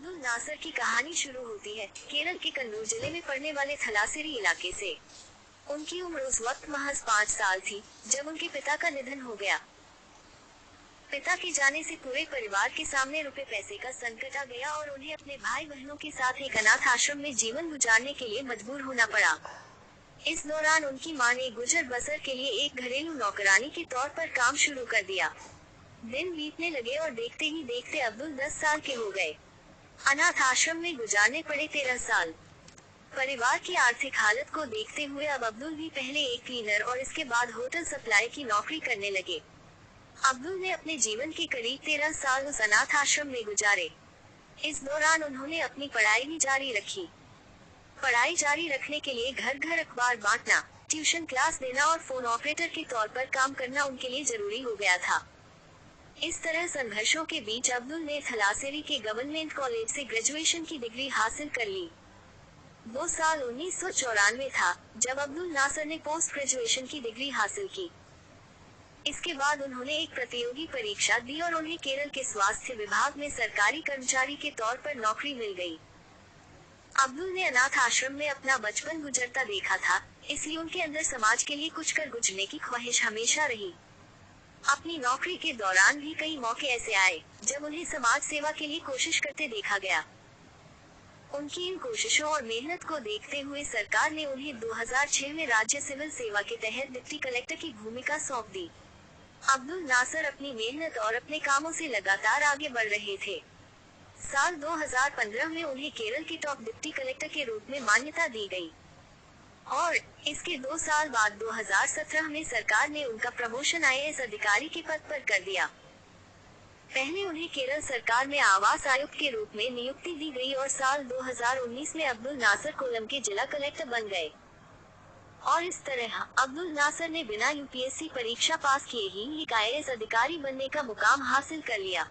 अब्दुल नासर की कहानी शुरू होती है केरल के कन्नूर जिले में पड़ने वाले थलासेरी इलाके से। उनकी उम्र उस वक्त महज 5 साल थी जब उनके पिता का निधन हो गया। पिता के जाने से पूरे परिवार के सामने रुपए पैसे का संकट आ गया और उन्हें अपने भाई बहनों के साथ एक अनाथ आश्रम में जीवन गुजारने के लिए मजबूर होना पड़ा। इस दौरान उनकी मां ने गुजर बसर के लिए एक घरेलू नौकरानी के तौर पर काम शुरू कर दिया। दिन बीतने लगे और देखते ही देखते अब्दुल 10 साल के हो गए। अनाथ आश्रम में गुजारने पड़े 13 साल। परिवार की आर्थिक हालत को देखते हुए अब अब्दुल भी पहले एक क्लीनर और इसके बाद होटल सप्लाई की नौकरी करने लगे। अब्दुल ने अपने जीवन के करीब 13 साल उस अनाथ आश्रम में गुजारे। इस दौरान उन्होंने अपनी पढ़ाई भी जारी रखी। पढ़ाई जारी रखने के लिए घर घर अखबार बांटना, ट्यूशन क्लास देना और फोन ऑपरेटर के तौर पर काम करना उनके लिए जरूरी हो गया था। इस तरह संघर्षों के बीच अब्दुल ने थलासेरी के गवर्नमेंट कॉलेज से ग्रेजुएशन की डिग्री हासिल कर ली। वो साल 1994 था जब अब्दुल नासर ने पोस्ट ग्रेजुएशन की डिग्री हासिल की। इसके बाद उन्होंने एक प्रतियोगी परीक्षा दी और उन्हें केरल के स्वास्थ्य विभाग में सरकारी कर्मचारी के तौर पर नौकरी मिल गई। अब्दुल ने अनाथ आश्रम में अपना बचपन गुजरता देखा था, इसलिए उनके अंदर समाज के लिए कुछ कर गुजरने की ख्वाहिश हमेशा रही। अपनी नौकरी के दौरान भी कई मौके ऐसे आए जब उन्हें समाज सेवा के लिए कोशिश करते देखा गया। उनकी इन कोशिशों और मेहनत को देखते हुए सरकार ने उन्हें 2006 में राज्य सिविल सेवा के तहत डिप्टी कलेक्टर की भूमिका सौंप दी। अब्दुल नासर अपनी मेहनत और अपने कामों से लगातार आगे बढ़ रहे थे। साल 2015 में उन्हें केरल के टॉप डिप्टी कलेक्टर के रूप में मान्यता दी गई और इसके 2 साल बाद 2017 में सरकार ने उनका प्रमोशन आईएएस अधिकारी के पद पर कर दिया। पहले उन्हें केरल सरकार में आवास आयुक्त के रूप में नियुक्ति दी गई और साल 2019 में अब्दुल नासर कोल्लम के जिला कलेक्टर बन गए। और इस तरह अब्दुल नासर ने बिना यूपीएससी परीक्षा पास किए ही एक आईएएस अधिकारी बनने का मुकाम हासिल कर लिया।